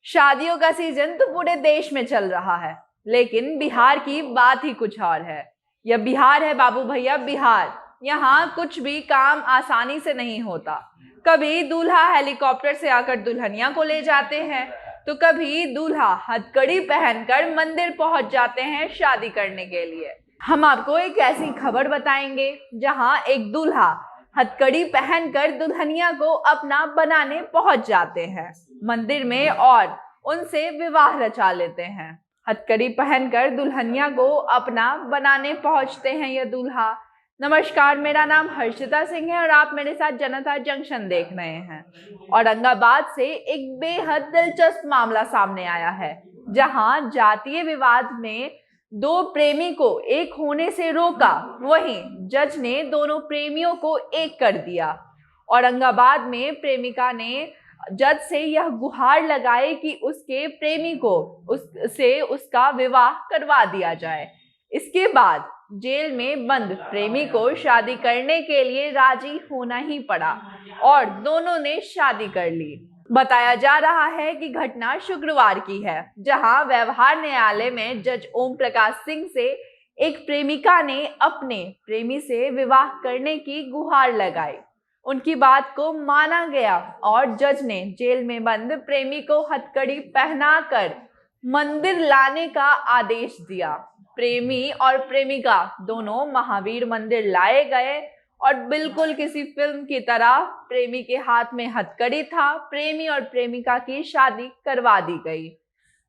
शादियों का सीजन तो पूरे देश में चल रहा है, लेकिन बिहार की बात ही कुछ और है। यह बिहार है बाबू भैया, बिहार। यहाँ कुछ भी काम आसानी से नहीं होता। कभी दूल्हा हेलीकॉप्टर से आकर दुल्हनिया को ले जाते हैं, तो कभी दूल्हा हथकड़ी पहनकर मंदिर पहुंच जाते हैं शादी करने के लिए। हम आपको एक ऐसी खबर बताएंगे जहां एक दूल्हा हथकड़ी पहनकर दुल्हनिया को अपना बनाने पहुंच जाते हैं मंदिर में और उनसे विवाह रचा लेते हैं। हथकड़ी पहनकर दुल्हनिया को अपना बनाने पहुंचते हैं यह दूल्हा। नमस्कार, मेरा नाम हर्षिता सिंह है और आप मेरे साथ जनता जंक्शन देख रहे हैं। औरंगाबाद से एक बेहद दिलचस्प मामला सामने आया है, जहां जातीय विवाद में दो प्रेमी को एक होने से रोका, वहीं जज ने दोनों प्रेमियों को एक कर दिया। औरंगाबाद में प्रेमिका ने जज से यह गुहार लगाई कि उसके प्रेमी को उससे उसका विवाह करवा दिया जाए। इसके बाद जेल में बंद प्रेमी को शादी करने के लिए राजी होना ही पड़ा और दोनों ने शादी कर ली। बताया जा रहा है कि घटना शुक्रवार की है, जहां व्यवहार न्यायालय में जज ओम प्रकाश सिंह से एक प्रेमिका ने अपने प्रेमी से विवाह करने की गुहार लगाई। उनकी बात को माना गया और जज ने जेल में बंद प्रेमी को हथकड़ी पहनाकर मंदिर लाने का आदेश दिया। प्रेमी और प्रेमिका दोनों महावीर मंदिर लाए गए और बिल्कुल किसी फिल्म की तरह प्रेमी के हाथ में हथकड़ी था। प्रेमी और प्रेमिका की शादी करवा दी गई।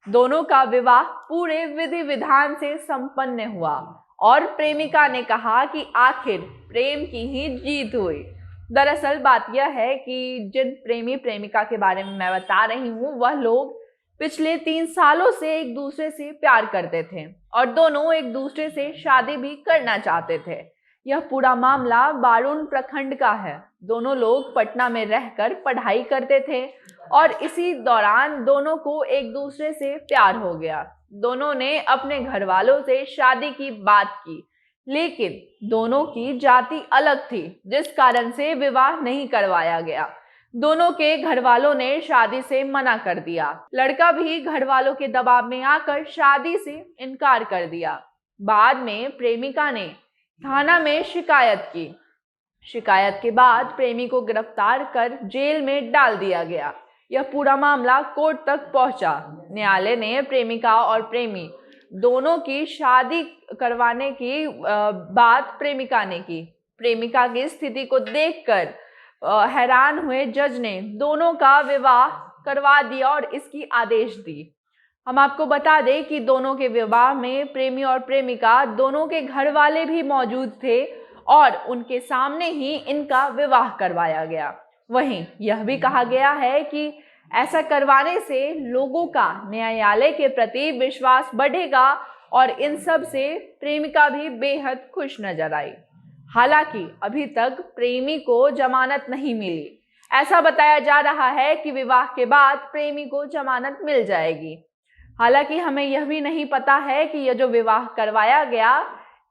दोनों का विवाह पूरे विधि विधान से संपन्न हुआ और प्रेमिका ने कहा कि आखिर प्रेम की ही जीत हुई। दरअसल बात यह है कि जिन प्रेमी प्रेमिका के बारे में मैं बता रही हूँ, वह लोग पिछले 3 सालों से एक दूसरे से प्यार करते थे और दोनों एक दूसरे से शादी भी करना चाहते थे। यह पूरा मामला बारून प्रखंड का है। दोनों लोग पटना में रहकर पढ़ाई करते थे और इसी दौरान दोनों को एक दूसरे से प्यार हो गया। दोनों ने अपने घर वालों से शादी की बात की, लेकिन दोनों की जाति अलग थी, जिस कारण से विवाह नहीं करवाया गया। दोनों के घर वालों ने शादी से मना कर दिया। लड़का भी घर वालों के दबाव में आकर शादी से इनकार कर दिया। बाद में प्रेमिका ने थाना में शिकायत की। शिकायत के बाद प्रेमी को गिरफ्तार कर जेल में डाल दिया गया। यह पूरा मामला कोर्ट तक पहुंचा। न्यायालय ने प्रेमिका और प्रेमी दोनों की शादी करवाने की बात प्रेमिका ने की। प्रेमिका की स्थिति को देखकर हैरान हुए जज ने दोनों का विवाह करवा दिया और इसकी आदेश दी। हम आपको बता दें कि दोनों के विवाह में प्रेमी और प्रेमिका दोनों के घर वाले भी मौजूद थे और उनके सामने ही इनका विवाह करवाया गया। वहीं यह भी कहा गया है कि ऐसा करवाने से लोगों का न्यायालय के प्रति विश्वास बढ़ेगा और इन सब से प्रेमिका भी बेहद खुश नजर आई। हालांकि अभी तक प्रेमी को जमानत नहीं मिली। ऐसा बताया जा रहा है कि विवाह के बाद प्रेमी को जमानत मिल जाएगी। हालांकि हमें यह भी नहीं पता है कि यह जो विवाह करवाया गया,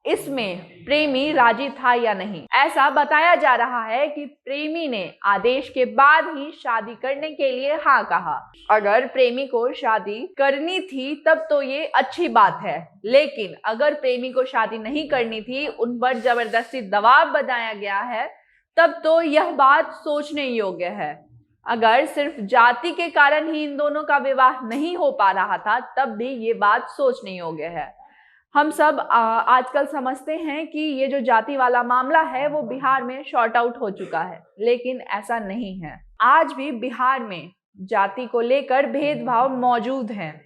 इसमें प्रेमी राजी था या नहीं। ऐसा बताया जा रहा है कि प्रेमी ने आदेश के बाद ही शादी करने के लिए हाँ कहा। अगर प्रेमी को शादी करनी थी तब तो ये अच्छी बात है, लेकिन अगर प्रेमी को शादी नहीं करनी थी, उन पर जबरदस्ती दबाव बनाया गया है, तब तो यह बात सोचने योग्य है। अगर सिर्फ जाति के कारण ही इन दोनों का विवाह नहीं हो पा रहा था, तब भी ये बात सोचने योग्य है। हम सब आजकल समझते हैं कि ये जो जाति वाला मामला है वो बिहार में शॉर्ट आउट हो चुका है, लेकिन ऐसा नहीं है। आज भी बिहार में जाति को लेकर भेदभाव मौजूद हैं।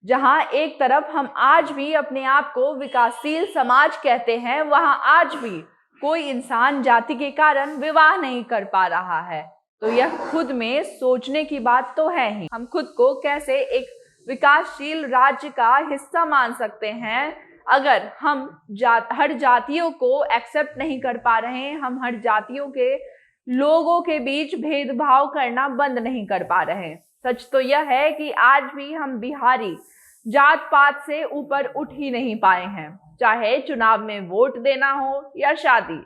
जहां एक तरफ हम आज भी अपने आप को विकासशील समाज कहते हैं, वहां आज भी कोई इंसान जाति के कारण विवाह नहीं कर पा रहा है। तो यह खुद में सोचने की बात तो है ही। हम खुद को कैसे एक विकासशील राज्य का हिस्सा मान सकते हैं अगर हम हर जातियों को एक्सेप्ट नहीं कर पा रहे हैं, हम हर जातियों के लोगों के बीच भेदभाव करना बंद नहीं कर पा रहे हैं। सच तो यह है कि आज भी हम बिहारी जात पात से ऊपर उठ ही नहीं पाए हैं। चाहे चुनाव में वोट देना हो या शादी,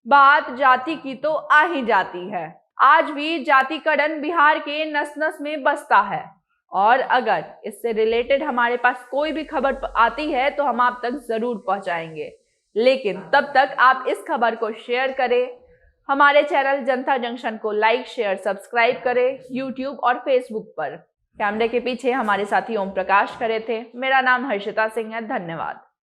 बात जाति की तो आ ही जाती है। आज भी जातिकरण बिहार के नस नस में बसता है और अगर इससे रिलेटेड हमारे पास कोई भी खबर आती है तो हम आप तक जरूर पहुंचाएंगे। लेकिन तब तक आप इस खबर को शेयर करें, हमारे चैनल जनता जंक्शन को लाइक शेयर सब्सक्राइब करें यूट्यूब और फेसबुक पर। कैमरे के पीछे हमारे साथी ओम प्रकाश खड़े थे। मेरा नाम हर्षिता सिंह है। धन्यवाद।